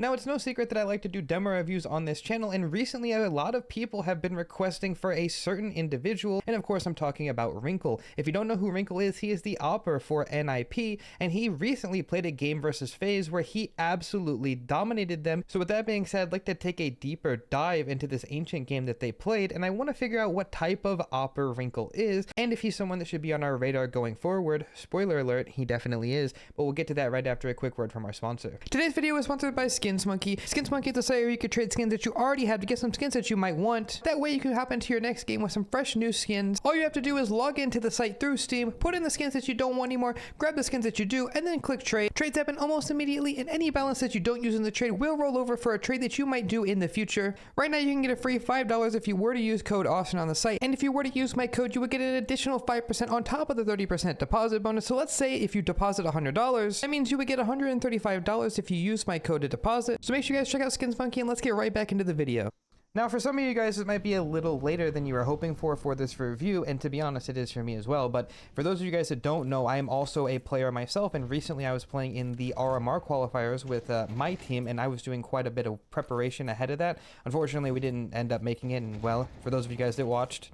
Now, it's no secret that I like to do demo reviews on this channel, and recently a lot of people have been requesting for a certain individual, and of course I'm talking about Wrinkle. If you don't know who Wrinkle is, he is the opper for NIP, and he recently played a game versus FaZe where he absolutely dominated them. So with that being said, I'd like to take a deeper dive into this ancient game that they played, and I want to figure out what type of opper Wrinkle is, and if he's someone that should be on our radar going forward. Spoiler alert, he definitely is, but we'll get to that right after a quick word from our sponsor. Today's video is sponsored by s1mple. s1mple is a site where you could trade skins that you already have to get some skins that you might want. That way you can hop into your next game with some fresh new skins. All you have to do is log into the site through Steam, put in the skins that you don't want anymore, grab the skins that you do, and then click trade. Trades happen almost immediately, and any balance that you don't use in the trade will roll over for a trade that you might do in the future. Right now you can get a free $5 if you were to use code Austin on the site, and if you were to use my code, you would get an additional 5% on top of the 30% deposit bonus. So let's say if you deposit $100, that means you would get $135 if you use my code to deposit. So make sure you guys check out s1mple, and let's get right back into the video. Now, for some of you guys, it might be a little later than you were hoping for this review, and to be honest, it is for me as well. But for those of you guys that don't know, I am also a player myself, and recently I was playing in the RMR qualifiers with my team, and I was doing quite a bit of preparation ahead of that. Unfortunately, we didn't end up making it, and well, for those of you guys that watched,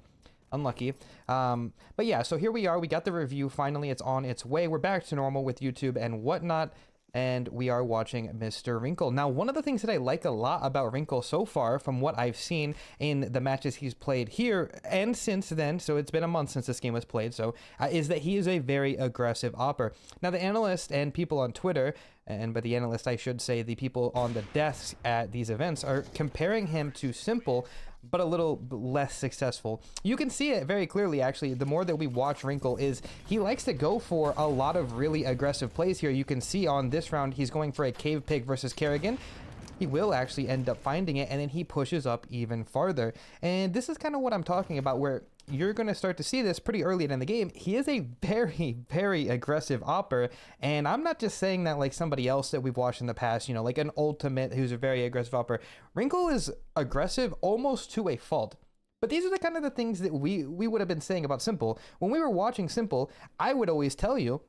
unlucky. But yeah, so here we are. We got the review. Finally, it's on its way. We're back to normal with YouTube and whatnot, and we are watching Mr. Wrinkle. Now, one of the things that I like a lot about Wrinkle so far, from what I've seen in the matches he's played here and since then, so it's been a month since this game was played, so is that he is a very aggressive opper. Now, the analysts and people on Twitter, and by the analyst I should say the people on the desks at these events, are comparing him to s1mple, but a little less successful. You can see it very clearly, actually. The more that we watch Wrinkle, is he likes to go for a lot of really aggressive plays here. You can see on this round he's going for a cave pig versus Kerrigan. He will actually end up finding it, and then he pushes up even farther. And this is kind of what I'm talking about, where you're going to start to see this pretty early in the game. He is a very, very aggressive opper, and I'm not just saying that like somebody else that we've watched in the past, you know, like an Ultimate who's a very aggressive opper. Wrinkle is aggressive almost to a fault. But these are the kind of the things that we would have been saying about s1mple. When we were watching s1mple, I would always tell you,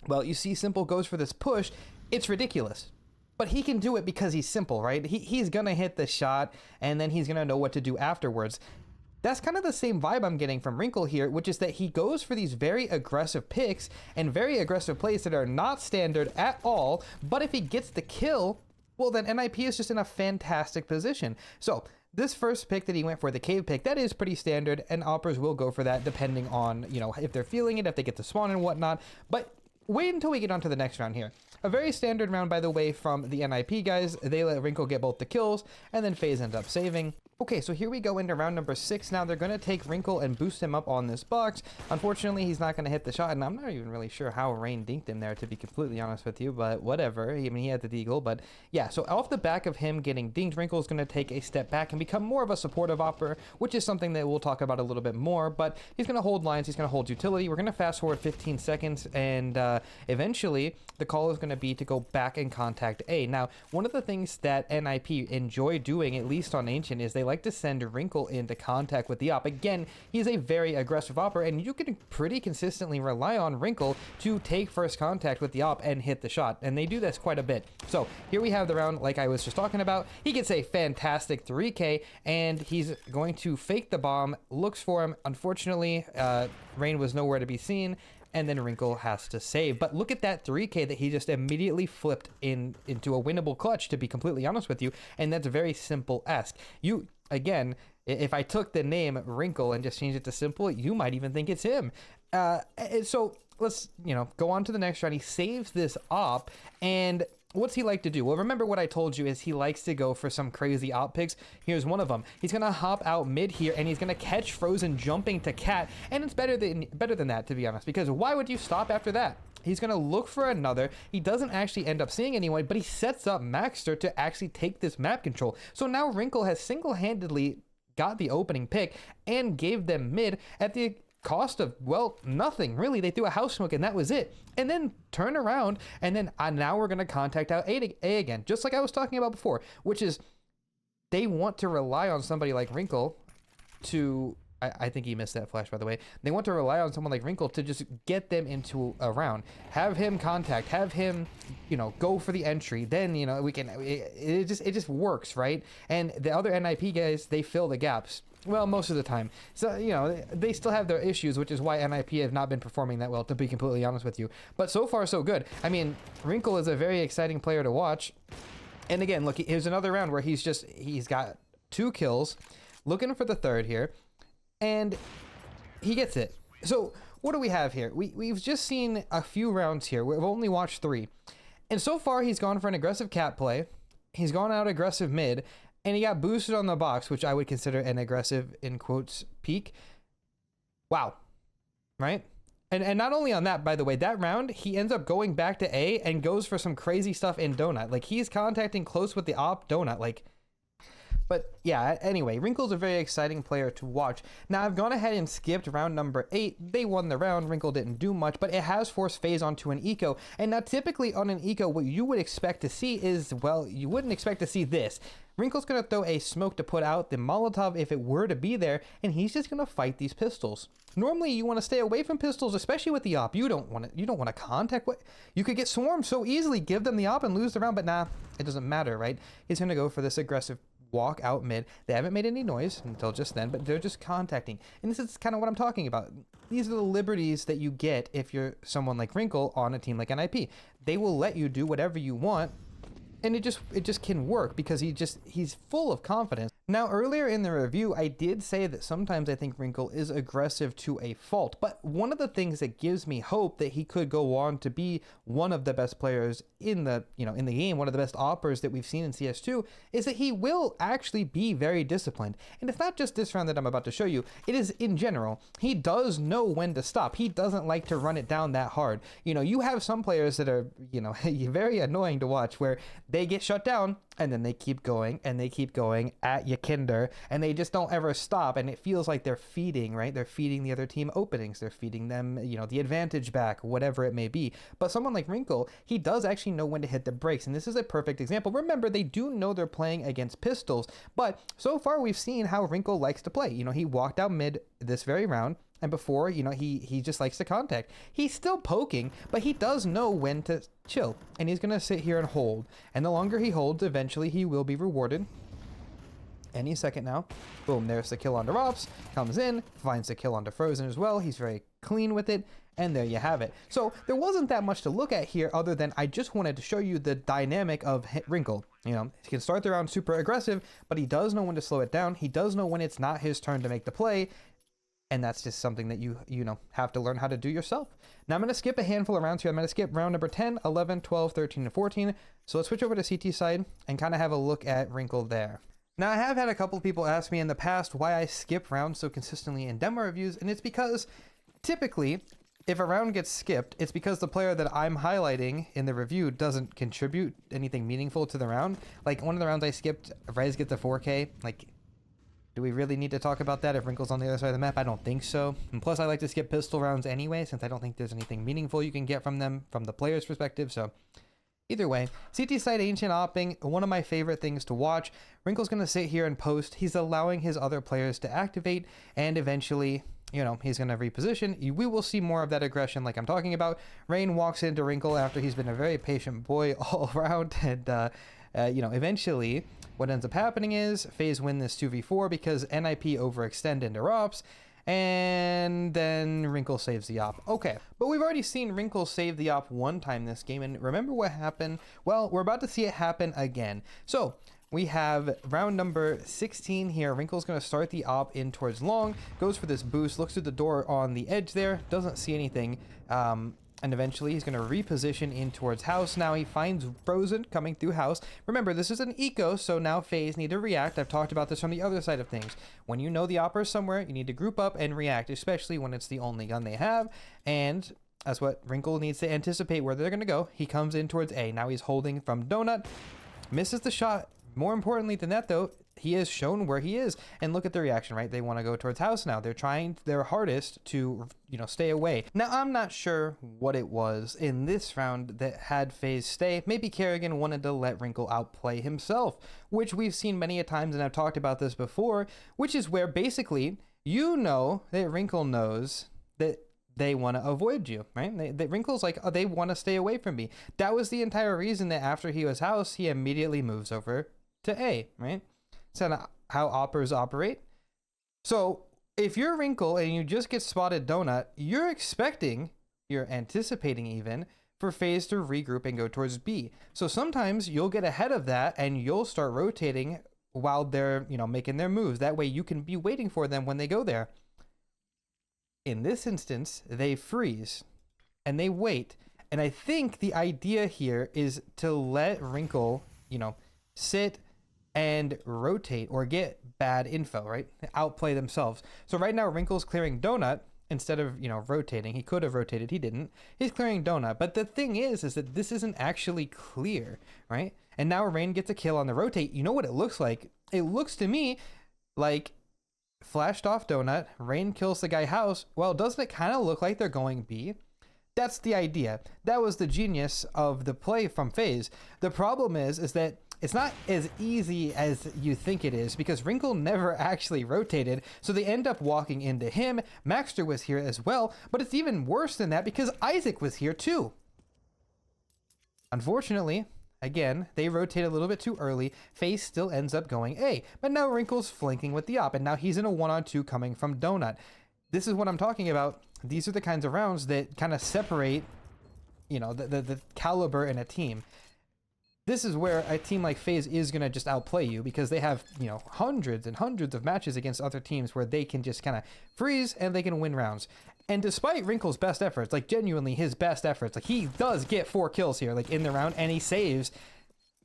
well, you see s1mple goes for this push, it's ridiculous. But he can do it because he's s1mple, right? He's going to hit the shot, and then he's going to know what to do afterwards. That's kind of the same vibe I'm getting from Wrinkle here, which is that he goes for these very aggressive picks and very aggressive plays that are not standard at all. But if he gets the kill, well, then NIP is just in a fantastic position. So this first pick that he went for, the cave pick, that is pretty standard, and oppers will go for that depending on, you know, if they're feeling it, if they get to spawn and whatnot. But wait until we get on to the next round here. A very standard round, by the way, from the NIP guys. They let Wrinkle get both the kills, and then FaZe end up saving. Okay, so here we go into round number 6. Now they're going to take Wrinkle and boost him up on this box. Unfortunately, he's not going to hit the shot, and I'm not even really sure how Rain dinked him there, to be completely honest with you, but whatever. I mean, he had the deagle, but yeah, so off the back of him getting dinked, Wrinkle's going to take a step back and become more of a supportive opper, which is something that we'll talk about a little bit more, but he's going to hold lines, he's going to hold utility. We're going to fast forward 15 seconds, and eventually the call is going to be to go back and contact A. Now, one of the things that NIP enjoy doing, at least on Ancient, is they like to send Wrinkle into contact with the op. Again, he's a very aggressive opper, and you can pretty consistently rely on Wrinkle to take first contact with the op and hit the shot, and they do this quite a bit. So here we have the round like I was just talking about. He gets a fantastic 3K, and he's going to fake the bomb, looks for him. Unfortunately, Rain was nowhere to be seen, and then Wrinkle has to save. But look at that 3K that he just immediately flipped into a winnable clutch, to be completely honest with you, and that's very s1mple-esque. Again, if I took the name Wrinkle and just changed it to s1mple, you might even think it's him. So let's, you know, go on to the next round. He saves this op, and what's he like to do? Well, remember what I told you is he likes to go for some crazy op picks. Here's one of them. He's going to hop out mid here, and he's going to catch Frozen jumping to Cat, and it's better than that, to be honest, because why would you stop after that? He's going to look for another. He doesn't actually end up seeing anyone, but he sets up Maxter to actually take this map control. So now Wrinkle has single-handedly got the opening pick and gave them mid at the cost of, well, nothing really. They threw a house smoke and that was it, and then turn around, and then now we're going to contact out A again, just like I was talking about before, which is they want to rely on somebody like Wrinkle to I think he missed that flash, by the way. They want to rely on someone like Wrinkle to just get them into a round. Have him contact, have him, go for the entry. Then, we can, it just works, right? And the other NIP guys, they fill the gaps. Well, most of the time. So, they still have their issues, which is why NIP have not been performing that well, to be completely honest with you. But so far, so good. I mean, Wrinkle is a very exciting player to watch. And again, look, here's another round where he's got 2 kills, looking for the 3rd here. And he gets it. So what do we have here? We've just seen a few rounds here. We've only watched 3. And so far, he's gone for an aggressive cat play. He's gone out aggressive mid. And he got boosted on the box, which I would consider an aggressive, in quotes, peak. Wow. Right? And not only on that, by the way, that round, he ends up going back to A and goes for some crazy stuff in Donut. Like, he's contacting close with the op Donut. Like... But yeah, anyway, Wrinkle's a very exciting player to watch. Now, I've gone ahead and skipped round number 8. They won the round. Wrinkle didn't do much, but it has forced FaZe onto an eco. And now, typically on an eco, what you would expect to see is, well, you wouldn't expect to see this. Wrinkle's going to throw a smoke to put out the Molotov if it were to be there, and he's just going to fight these pistols. Normally, you want to stay away from pistols, especially with the op. You don't want to contact what you could get swarmed so easily. Give them the op and lose the round, but nah, it doesn't matter, right? He's going to go for this aggressive walk out mid. They haven't made any noise until just then, but they're just contacting. And this is kind of what I'm talking about. These are the liberties that you get if you're someone like Wrinkle on a team like NIP. They will let you do whatever you want, and it just can work because he's full of confidence. Now, earlier in the review, I did say that sometimes I think Wrinkle is aggressive to a fault, but one of the things that gives me hope that he could go on to be one of the best players in the game, one of the best oppers that we've seen in CS2, is that he will actually be very disciplined. And it's not just this round that I'm about to show you, it is in general. He does know when to stop. He doesn't like to run it down that hard. You have some players that are, very annoying to watch where they get shut down and then they keep going and they keep going at your kinder, and they just don't ever stop, and it feels like they're feeding, right? They're feeding the other team openings, they're feeding them, the advantage back, whatever it may be. But someone like Wrinkle, he does actually know when to hit the brakes, and this is a perfect example. Remember, they do know they're playing against pistols, but so far we've seen how Wrinkle likes to play. He walked out mid this very round, and before, he just likes to contact. He's still poking, but he does know when to chill, and he's gonna sit here and hold. And the longer he holds, eventually he will be rewarded. Any second now. Boom, there's the kill onto Rops, comes in, finds the kill onto Frozen as well. He's very clean with it, and there you have it. So there wasn't that much to look at here other than I just wanted to show you the dynamic of Wrinkle. He can start the round super aggressive, but he does know when to slow it down. He does know when it's not his turn to make the play. And that's just something that you have to learn how to do yourself. Now I'm going to skip a handful of rounds here. I'm going to skip round number 10, 11, 12, 13, and 14. So let's switch over to CT side and kind of have a look at Wrinkle there. Now, I have had a couple of people ask me in the past why I skip rounds so consistently in demo reviews, and it's because typically, if a round gets skipped, it's because the player that I'm highlighting in the review doesn't contribute anything meaningful to the round. Like, one of the rounds I skipped, Rez gets a 4K. Like, do we really need to talk about that if Wrinkle's on the other side of the map? I don't think so. And plus, I like to skip pistol rounds anyway, since I don't think there's anything meaningful you can get from them from the player's perspective, so... Either way, CT side ancient opping, one of my favorite things to watch. Wrinkle's going to sit here and post. He's allowing his other players to activate, and eventually, he's going to reposition. We will see more of that aggression like I'm talking about. Rain walks into Wrinkle after he's been a very patient boy all around, and, eventually, what ends up happening is FaZe win this 2v4 because NIP overextend into Rops, and then Wrinkle saves the op. Okay, but we've already seen Wrinkle save the op one time this game, and remember what happened? Well, we're about to see it happen again. So we have round number 16 here. Wrinkle's going to start the op in towards long, goes for this boost, looks through the door on the edge there, doesn't see anything, and eventually he's going to reposition in towards house. Now he finds Frozen coming through house. Remember, this is an eco, so now FaZe need to react. I've talked about this from the other side of things. When you know the opera is somewhere, you need to group up and react, especially when it's the only gun they have. And that's what Wrinkle needs to anticipate where they're going to go. He comes in towards A. Now he's holding from Donut. Misses the shot. More importantly than that, though, he has shown where he is. And look at the reaction, right? They want to go towards house now. They're trying their hardest to, stay away. Now, I'm not sure what it was in this round that had FaZe stay. Maybe Kerrigan wanted to let Wrinkle outplay himself, which we've seen many a times, and I've talked about this before, which is where basically you know that Wrinkle knows that they want to avoid you, right? Wrinkle's like, oh, they want to stay away from me. That was the entire reason that after he was house, he immediately moves over to A, right? So how oppers operate. So if you're Wrinkle and you just get spotted Donut, you're anticipating even for FaZe to regroup and go towards B. So sometimes you'll get ahead of that and you'll start rotating while they're, making their moves. That way you can be waiting for them when they go there. In this instance, they freeze and they wait. And I think the idea here is to let Wrinkle, sit and rotate or get bad info, right? Outplay themselves. So right now, Wrinkle's clearing Donut instead of, rotating. He could have rotated. He didn't. He's clearing Donut. But the thing is that this isn't actually clear, right? And now Rain gets a kill on the rotate. You know what it looks like? It looks to me like flashed off Donut. Rain kills the guy house. Well, doesn't it kind of look like they're going B? That's the idea. That was the genius of the play from FaZe. The problem is that it's not as easy as you think it is because Wrinkle never actually rotated, so they end up walking into him. Maxter was here as well, but it's even worse than that because Isaac was here too. Unfortunately, again, they rotate a little bit too early. FaZe still ends up going A, but now Wrinkle's flanking with the op, and now he's in a 1-on-2 coming from Donut. This is what I'm talking about. These are the kinds of rounds that kind of separate, the caliber in a team. This is where a team like FaZe is going to just outplay you because they have, hundreds and hundreds of matches against other teams where they can just kind of freeze and they can win rounds. And despite Wrinkle's best efforts, like genuinely his best efforts, like he does get 4 kills here, like in the round, and he saves,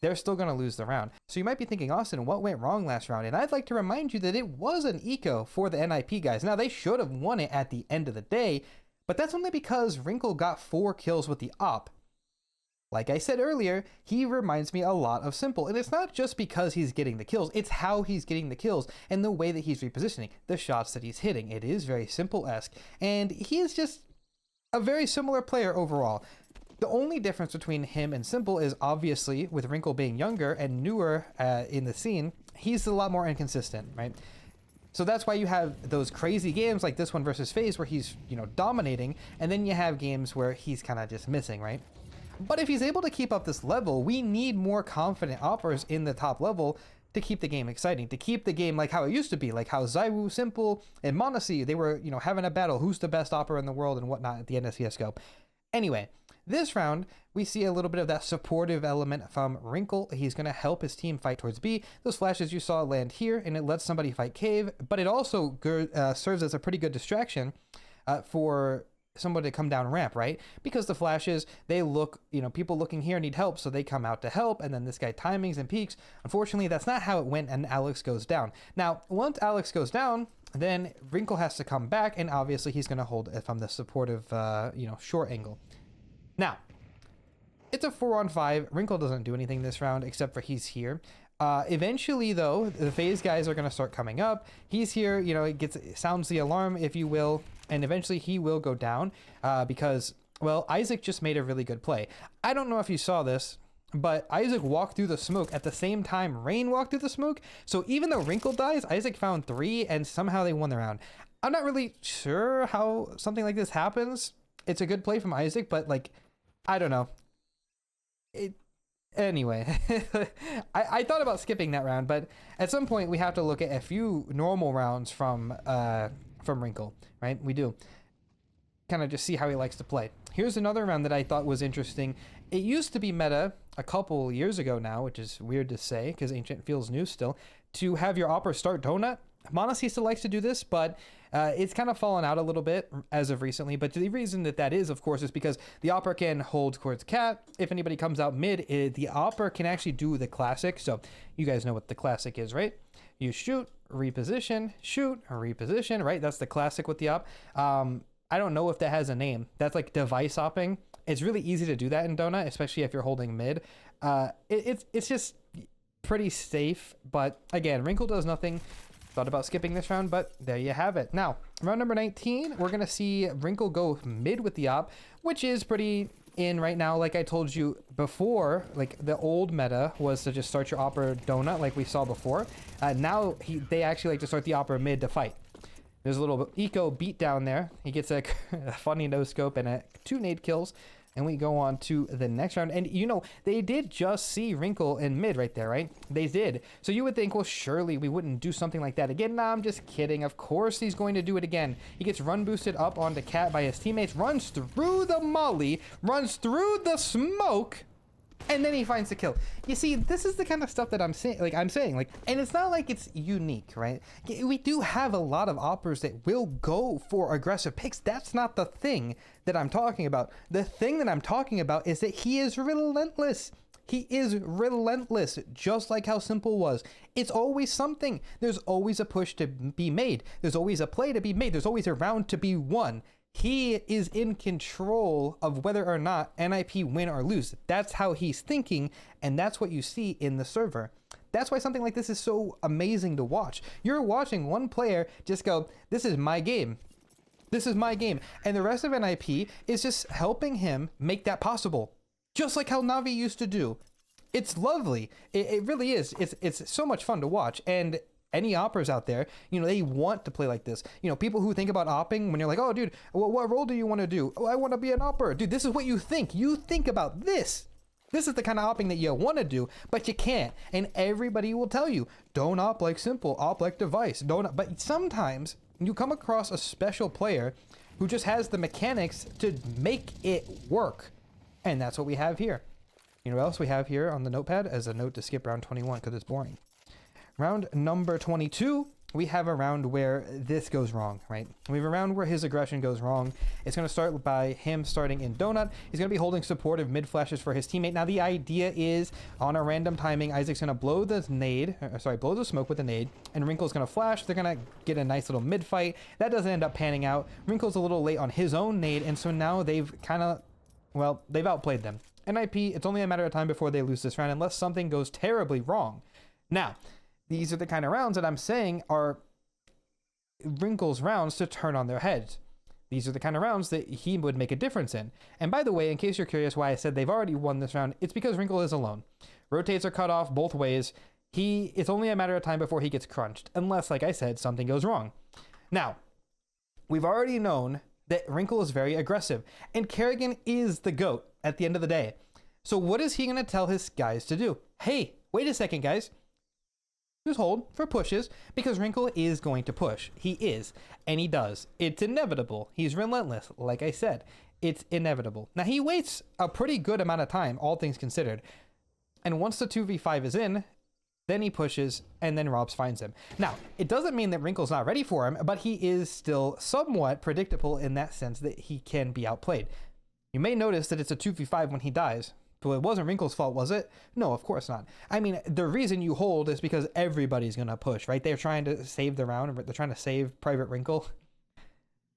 they're still going to lose the round. So you might be thinking, Austin, what went wrong last round? And I'd like to remind you that it was an eco for the NIP guys. Now, they should have won it at the end of the day, but that's only because Wrinkle got 4 kills with the op. Like I said earlier, he reminds me a lot of s1mple, and it's not just because he's getting the kills, it's how he's getting the kills and the way that he's repositioning, the shots that he's hitting. It is very s1mple-esque, and he is just a very similar player overall. The only difference between him and s1mple is obviously, with Wrinkle being younger and newer in the scene, he's a lot more inconsistent, right? So that's why you have those crazy games like this one versus FaZe where he's, dominating, and then you have games where he's kind of just missing, right? But if he's able to keep up this level, we need more confident oppers in the top level to keep the game exciting, to keep the game like how it used to be, like how Zywoo, s1mple, and m0NESY, they were, having a battle, who's the best opper in the world and whatnot at the end of CSGO. Anyway, this round, we see a little bit of that supportive element from Wrinkle. He's going to help his team fight towards B. Those flashes you saw land here, and it lets somebody fight Cave, but it also serves as a pretty good distraction for somebody to come down ramp, right? Because the flashes, they look, people looking here need help, so they come out to help, and then this guy timings and peaks. Unfortunately, that's not how it went, and Alex goes down. Now, once Alex goes down, then Wrinkle has to come back, and obviously he's going to hold it from the supportive, short angle. Now, it's a 4-on-5. Wrinkle doesn't do anything this round, except for he's here. Eventually, though, the FaZe guys are going to start coming up. He's here, it sounds the alarm, if you will, and eventually he will go down because, well, Isaac just made a really good play. I don't know if you saw this, but Isaac walked through the smoke at the same time Rain walked through the smoke. So even though Wrinkle dies, Isaac found 3, and somehow they won the round. I'm not really sure how something like this happens. It's a good play from Isaac, but, I don't know. Anyway, I thought about skipping that round, but at some point we have to look at a few normal rounds from Wrinkle, right? We do. Kind of just see how he likes to play. Here's another round that I thought was interesting. It used to be meta a couple years ago now, which is weird to say because Ancient feels new still, to have your opera start Donut. m0NESY still likes to do this, but it's kind of fallen out a little bit as of recently. But the reason that is, of course, is because the opera can hold towards cat. If anybody comes out mid, the opera can actually do the classic. So you guys know what the classic is, right? You shoot, reposition, shoot, reposition, right? That's the classic with the op. I don't know if that has a name. That's like device opping. It's really easy to do that in Donut, especially if you're holding mid. It's just pretty safe. But again, Wrinkle does nothing. Thought about skipping this round, but there you have it. Now, round number 19, we're going to see Wrinkle go mid with the op, which is pretty in right now. Like I told you before, like the old meta was to just start your opera Donut like we saw before. Now they actually like to start the opera mid to fight. There's a little eco beat down there. He gets a funny no scope and a 2 nade kills. And we go on to the next round. And, you know, they did just see Wrinkle in mid right there, right? They did. So you would think, well, surely we wouldn't do something like that again. Nah, I'm just kidding. Of course he's going to do it again. He gets run boosted up onto Cat by his teammates, runs through the molly, runs through the smoke, and then he finds the kill. You see, this is the kind of stuff that I'm saying, and it's not like it's unique, right? We do have a lot of operators that will go for aggressive picks. That's not the thing that I'm talking about. The thing that I'm talking about is that he is relentless. He is relentless, just like how s1mple was. It's always something. There's always a push to be made. There's always a play to be made. There's always a round to be won. He is in control of whether or not NIP win or lose. That's how he's thinking, and that's what you see in the server. That's why something like this is so amazing to watch. You're watching one player just go, this is my game. This is my game. And the rest of NIP is just helping him make that possible. Just like how Navi used to do. It's lovely. It really is. It's so much fun to watch. And any oppers out there, you know, they want to play like this. You know, people who think about opping, when you're like, oh, dude, what role do you want to do? Oh, I want to be an opper. Dude, this is what you think. You think about this. This is the kind of opping that you want to do, but you can't. And everybody will tell you, don't op like s1mple, op like Device. Don't. But sometimes you come across a special player who just has the mechanics to make it work. And that's what we have here. You know what else we have here on the notepad as a note to skip round 21 because it's boring. Round number 22, we have a round where this goes wrong, right? We have a round where his aggression goes wrong. It's going to start by him starting in Donut. He's going to be holding supportive mid flashes for his teammate. Now, the idea is on a random timing, Isaac's going to blow the blow the smoke with a nade, and Wrinkle's going to flash. They're going to get a nice little mid fight. That doesn't end up panning out. Wrinkle's a little late on his own nade, and so now they've they've outplayed them. NIP, it's only a matter of time before they lose this round unless something goes terribly wrong. Now, these are the kind of rounds that I'm saying are Wrinkle's rounds to turn on their heads. These are the kind of rounds that he would make a difference in. And by the way, in case you're curious why I said they've already won this round, it's because Wrinkle is alone. Rotates are cut off both ways. It's only a matter of time before he gets crunched, unless, like I said, something goes wrong. Now, we've already known that Wrinkle is very aggressive, and Kerrigan is the GOAT at the end of the day. So what is he going to tell his guys to do? Hey, wait a second, guys. Just hold for pushes, because Wrinkle is going to push. He is, and he does. It's inevitable. He's relentless. Like I said, it's inevitable. Now, he waits a pretty good amount of time, all things considered. And once the 2v5 is in, then he pushes, and then Robs finds him. Now, it doesn't mean that Wrinkle's not ready for him, but he is still somewhat predictable in that sense that he can be outplayed. You may notice that it's a 2v5 when he dies. But it wasn't Wrinkle's fault, was it? No, of course not. I mean, the reason you hold is because everybody's going to push, right? They're trying to save the round. They're trying to save Private Wrinkle.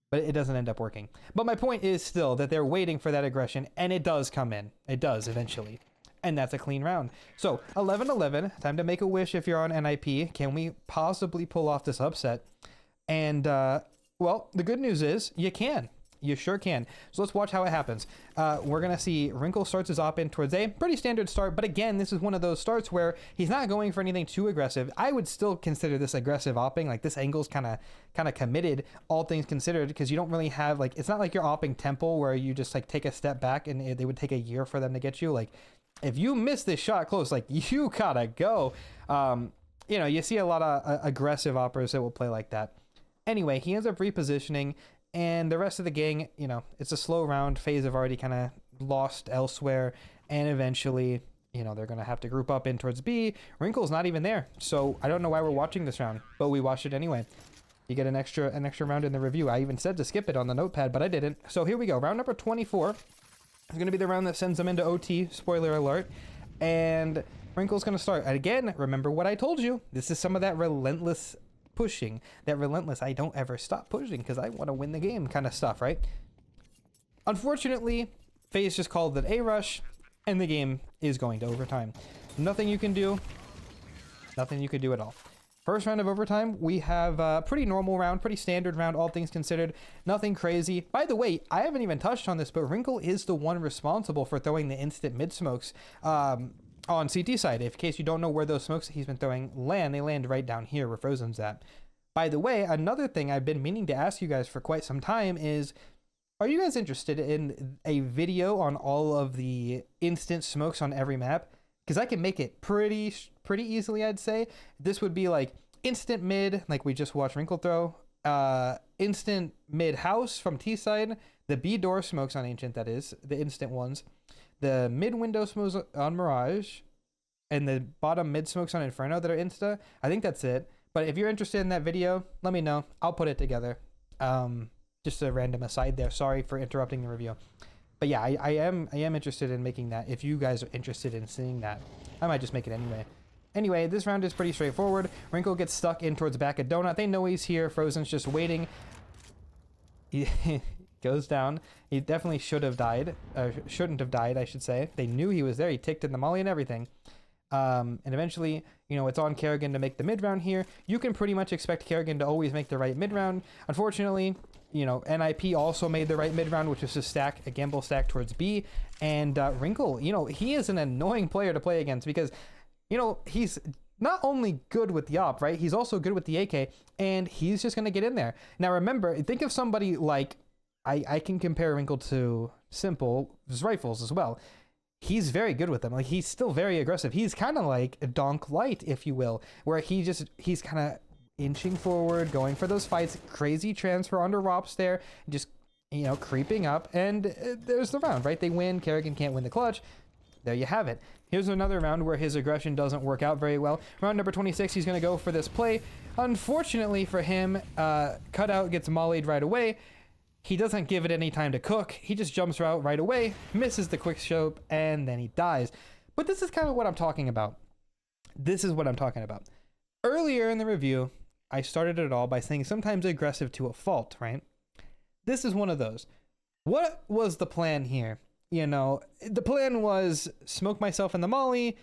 But it doesn't end up working. But my point is still that they're waiting for that aggression, and it does come in. It does eventually. And that's a clean round. So, 11-11. Time to make a wish if you're on NIP. Can we possibly pull off this upset? And, well, the good news is you can. You sure can. So let's watch how it happens. We're going to see Wrinkle starts his op in towards A. Pretty standard start, but again, this is one of those starts where he's not going for anything too aggressive. I would still consider this aggressive opping. Like, this angle's kind of committed, all things considered, because you don't really have, like, it's not like you're opping Temple where you just, like, take a step back and they would take a year for them to get you. Like, if you miss this shot close, like, you gotta go. You know, you see a lot of aggressive operas that will play like that. Anyway, he ends up repositioning. And the rest of the gang, you know, it's a slow round. FaZe have already kind of lost elsewhere. And eventually, you know, they're going to have to group up in towards B. Wrinkle's not even there. So I don't know why we're watching this round, but we watched it anyway. You get an extra round in the review. I even said to skip it on the notepad, but I didn't. So here we go. Round number 24 is going to be the round that sends them into OT. Spoiler alert. And Wrinkle's going to start. And again, remember what I told you. This is some of that relentless pushing, that relentless I don't ever stop pushing because I want to win the game kind of stuff, right? Unfortunately, FaZe just called it a rush, and the game is going to overtime. Nothing you can do. Nothing you could do at all. First round of overtime, we have a pretty normal round, pretty standard round, all things considered. Nothing crazy. By the way, I haven't even touched on this, but Wrinkle is the one responsible for throwing the instant mid smokes on CT side. In case you don't know where those smokes that he's been throwing land, they land right down here where Frozen's at. By the way, another thing I've been meaning to ask you guys for quite some time is, are you guys interested in a video on all of the instant smokes on every map? Because I can make it pretty easily, I'd say. This would be like instant mid, like we just watched Wrinkle throw, instant mid house from T-side, the B door smokes on Ancient, that is, the instant ones, the mid window smokes on Mirage, and the bottom mid smokes on Inferno that are insta. I think that's it. But if you're interested in that video, let me know. I'll put it together. Just a random aside there. Sorry for interrupting the review. But yeah, I am interested in making that. If you guys are interested in seeing that, I might just make it anyway. Anyway, this round is pretty straightforward. Wrinkle gets stuck in towards back of Donut. They know he's here. Frozen's just waiting. He goes down. He definitely should have died. Shouldn't have died, I should say. They knew he was there. He ticked in the molly and everything. And eventually, you know, it's on Kerrigan to make the mid round here. You can pretty much expect Kerrigan to always make the right mid round. Unfortunately, you know, NIP also made the right mid round, which is to stack a gamble stack towards B. And Wrinkle, you know, he is an annoying player to play against because, you know, he's not only good with the op, right? He's also good with the AK, and he's just going to get in there. Now, remember, think of somebody like, I can compare Wrinkle to s1mple's rifles as well. He's very good with them. Like, he's still very aggressive. He's kind of like a Donk Light, if you will, where he's kind of inching forward, going for those fights, crazy transfer onto Rops there, just, you know, creeping up, and there's the round, right? They win. Kerrigan can't win the clutch. There you have it. Here's another round where his aggression doesn't work out very well. Round number 26, he's going to go for this play. Unfortunately for him, Cutout gets mollied right away. He doesn't give it any time to cook. He just jumps out right away, misses the quick scope, and then he dies. But this is kind of what I'm talking about. This is what I'm talking about. Earlier in the review, I started it all by saying sometimes aggressive to a fault, right? This is one of those. What was the plan here? You know, the plan was smoke myself in the molly,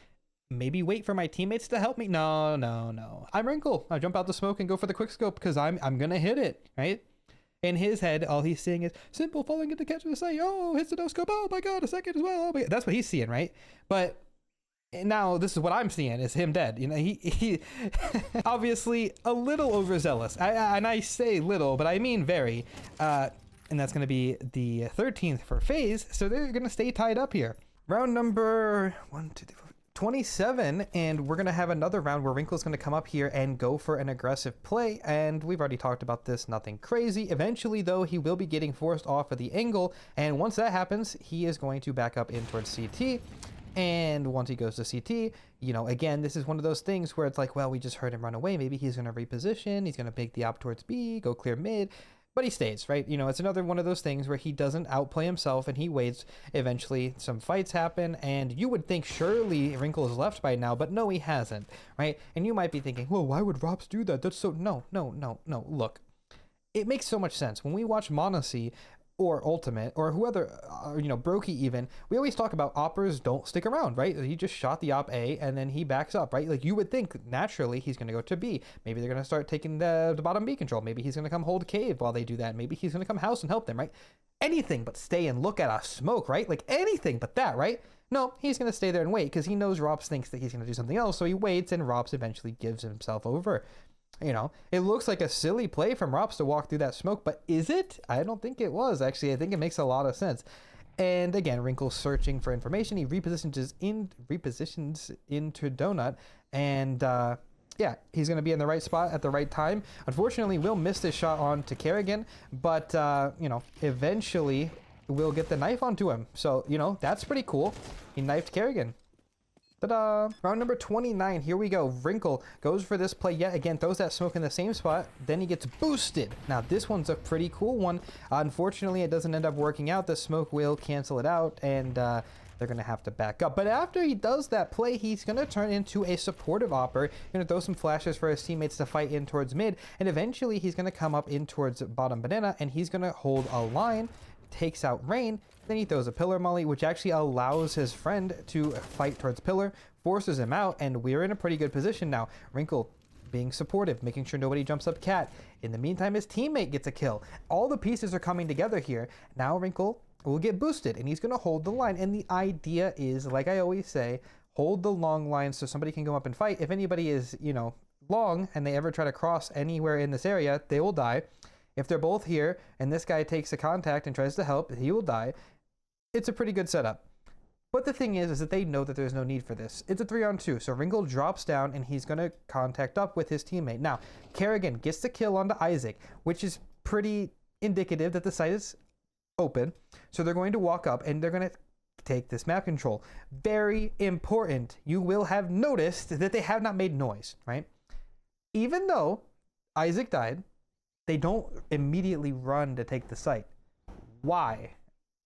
maybe wait for my teammates to help me. No. I'm Wrinkle. I jump out the smoke and go for the quick scope because I'm going to hit it, right? In his head, all he's seeing is s1mple falling into catch and say, oh, hits the no scope. Oh my God, a second as well. Oh, that's what he's seeing, right? But now this is what I'm seeing is him dead. You know, he obviously a little overzealous. And I say little, but I mean very. And that's going to be the 13th for FaZe. So they're going to stay tied up here. Round number 27, and we're going to have another round where Wrinkle's going to come up here and go for an aggressive play, and we've already talked about this, nothing crazy. Eventually, though, he will be getting forced off of the angle, and once that happens, he is going to back up in towards CT, and once he goes to CT, you know, again, this is one of those things where it's like, well, we just heard him run away, maybe he's going to reposition, he's going to bake the op towards B, go clear mid, but he stays, right? You know, it's another one of those things where he doesn't outplay himself and he waits. Eventually, some fights happen, and you would think surely Wrinkle is left by now, but no, he hasn't, right? And you might be thinking, well, why would Rops do that? That's so... No. Look, it makes so much sense. When we watch Monacy or Ultimate or whoever, you know, Brokey even, we always talk about oppers don't stick around, right? He just shot the op A and then he backs up, right? Like you would think naturally he's going to go to B. Maybe they're going to start taking the bottom B control. Maybe he's going to come hold cave while they do that. Maybe he's going to come house and help them, right? Anything but stay and look at a smoke, right? Like anything but that, right? No, he's going to stay there and wait because he knows Rops thinks that he's going to do something else. So he waits and Rops eventually gives himself over. You know, it looks like a silly play from Rops to walk through that smoke, but is it? I don't think it was, actually. I think it makes a lot of sense. And again, Wrinkle's searching for information. He repositions into Donut, and yeah, he's going to be in the right spot at the right time. Unfortunately, Will missed his shot on to Kerrigan, but, you know, eventually Will get the knife onto him. So, you know, that's pretty cool. He knifed Kerrigan. Ta-da! Round number 29, here we go. Wrinkle goes for this play yet again, throws that smoke in the same spot, then he gets boosted. Now this one's a pretty cool one. Unfortunately, it doesn't end up working out. The smoke will cancel it out, and they're going to have to back up. But after he does that play, he's going to turn into a supportive opper. Going to throw some flashes for his teammates to fight in towards mid, and eventually he's going to come up in towards bottom banana, and he's going to hold a line, takes out Rain, then he throws a pillar molly, which actually allows his friend to fight towards pillar, forces him out, and we're in a pretty good position now. Wrinkle being supportive, making sure nobody jumps up cat. In the meantime, his teammate gets a kill. All the pieces are coming together here. Now Wrinkle will get boosted, and he's going to hold the line. And the idea is, like I always say, hold the long line so somebody can go up and fight. If anybody is, you know, long and they ever try to cross anywhere in this area, they will die. If they're both here and this guy takes a contact and tries to help, he will die. It's a pretty good setup. But the thing is that they know that there's no need for this. It's a 3-on-2, so Wrinkle drops down and he's going to contact up with his teammate. Now, Kerrigan gets the kill onto Isaac, which is pretty indicative that the site is open. So they're going to walk up and they're going to take this map control. Very important. You will have noticed that they have not made noise, right? Even though Isaac died, they don't immediately run to take the site. Why?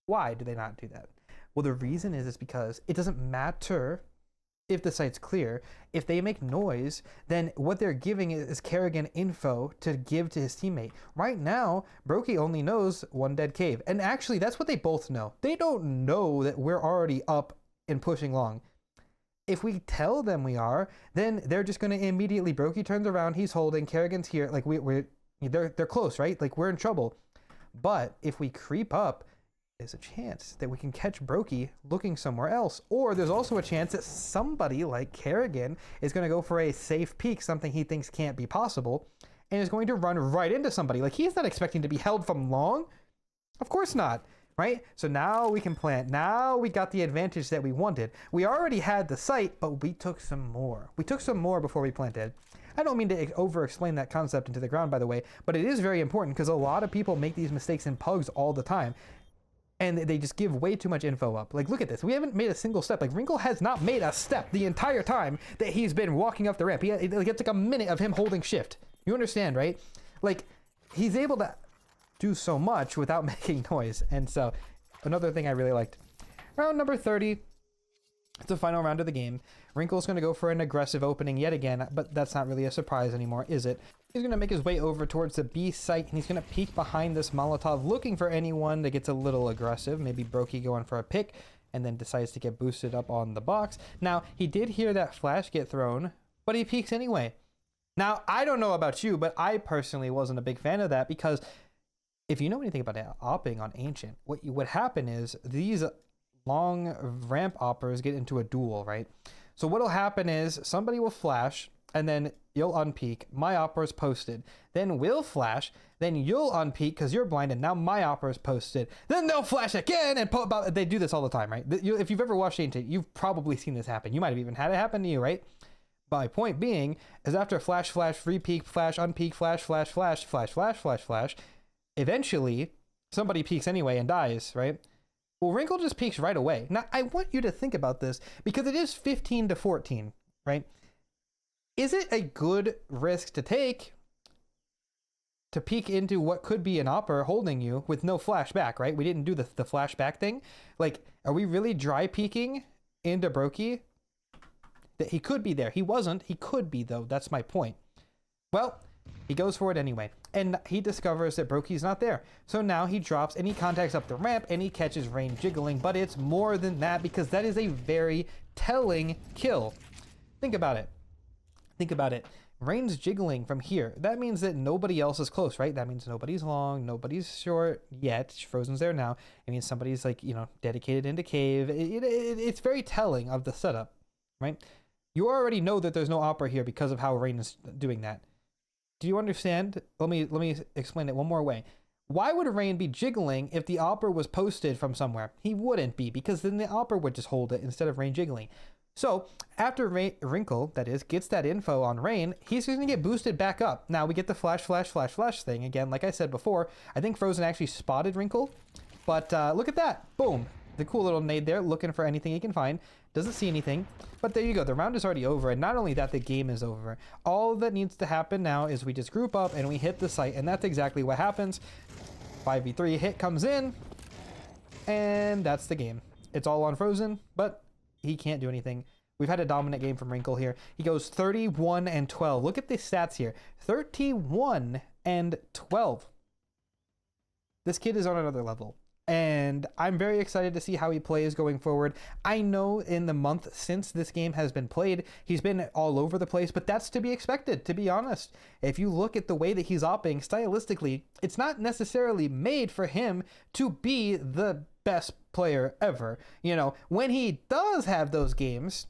Why do they not do that? Well, the reason is because it doesn't matter if the site's clear. If they make noise, then what they're giving is Kerrigan info to give to his teammate. Right now, Brokey only knows one dead cave. And actually, that's what they both know. They don't know that we're already up and pushing long. If we tell them we are, then they're just going to immediately, Brokey turns around, he's holding, Kerrigan's here. Like, they're close, right? Like, we're in trouble. But if we creep up, there's a chance that we can catch Brokey looking somewhere else. Or there's also a chance that somebody like Kerrigan is going to go for a safe peek, something he thinks can't be possible, and is going to run right into somebody. Like, he's not expecting to be held from long. Of course not, right? So now we can plant. Now we got the advantage that we wanted. We already had the site, but we took some more. We took some more before we planted. I don't mean to over-explain that concept into the ground, by the way, but it is very important because a lot of people make these mistakes in pugs all the time. And they just give way too much info up. Like, look at this. We haven't made a single step. Like, Wrinkle has not made a step the entire time that he's been walking up the ramp. It's like a minute of him holding shift. You understand, right? Like, he's able to do so much without making noise. And so, another thing I really liked. Round number 30. It's the final round of the game. Wrinkle's going to go for an aggressive opening yet again, but that's not really a surprise anymore, is it? He's going to make his way over towards the B site, and he's going to peek behind this Molotov, looking for anyone that gets a little aggressive. Maybe Brokey going for a pick, and then decides to get boosted up on the box. Now, he did hear that flash get thrown, but he peeks anyway. Now, I don't know about you, but I personally wasn't a big fan of that, because if you know anything about opping on Ancient, what would happen is these long ramp oppers get into a duel, right? So what'll happen is somebody will flash, and then you'll unpeak. My opera is posted. Then we'll flash. Then you'll unpeak because you're blinded. Now my opera is posted. Then they'll flash again and they do this all the time, right? If you've ever watched Ancient, you've probably seen this happen. You might have even had it happen to you, right? My point being is after flash, flash, free peek, flash, unpeak, flash, flash, flash, flash, flash, flash, flash, eventually somebody peeks anyway and dies, right? Well, Wrinkle just peeks right away. Now, I want you to think about this because it is 15 to 14, right? Is it a good risk to take to peek into what could be an opper holding you with no flashback, right? We didn't do the flashback thing. Like, are we really dry peeking into Brokey? That he could be there. He wasn't. He could be, though. That's my point. Well, he goes for it anyway. And he discovers that Brokey's not there. So now he drops and he contacts up the ramp and he catches Rain jiggling. But it's more than that because that is a very telling kill. Think about it. Think about it. Rain's jiggling from here. That means that nobody else is close, right? That means nobody's long, nobody's short yet. Frozen's there now. It means somebody's like, dedicated into cave. It's very telling of the setup, right? You already know that there's no opera here because of how Rain is doing that. Do you understand? Let me explain it one more way. Why would Rain be jiggling if the opera was posted from somewhere? He wouldn't be, because then the opera would just hold it instead of Rain jiggling. So after Wrinkle, that is, gets that info on Rain, he's going to get boosted back up. Now we get the flash, flash, flash, flash thing. Again, like I said before, I think Frozen actually spotted Wrinkle. But look at that. Boom. The cool little nade there, looking for anything he can find. Doesn't see anything. But there you go. The round is already over. And not only that, the game is over. All that needs to happen now is we just group up and we hit the site. And that's exactly what happens. 5v3 hit comes in. And that's the game. It's all on Frozen, but he can't do anything. We've had a dominant game from Wrinkle here. He goes 31 and 12. Look at the stats here. 31 and 12. This kid is on another level. And I'm very excited to see how he plays going forward. I know in the month since this game has been played, he's been all over the place, but that's to be expected, to be honest. If you look at the way that he's opping stylistically, it's not necessarily made for him to be the best player ever. When he does have those games,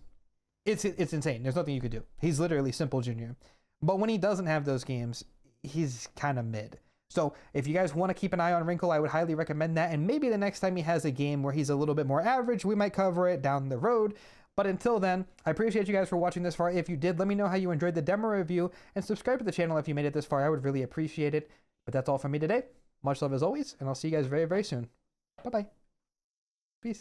it's insane. There's nothing you could do. He's literally s1mple Jr. But when he doesn't have those games, he's kind of mid. So if you guys want to keep an eye on Wrinkle, I would highly recommend that. And maybe the next time he has a game where he's a little bit more average, we might cover it down the road. But until then, I appreciate you guys for watching this far. If you did, let me know how you enjoyed the demo review, and subscribe to the channel if you made it this far. I would really appreciate it. But that's all from me today. Much love as always, and I'll see you guys very, very soon. Bye-bye. Peace.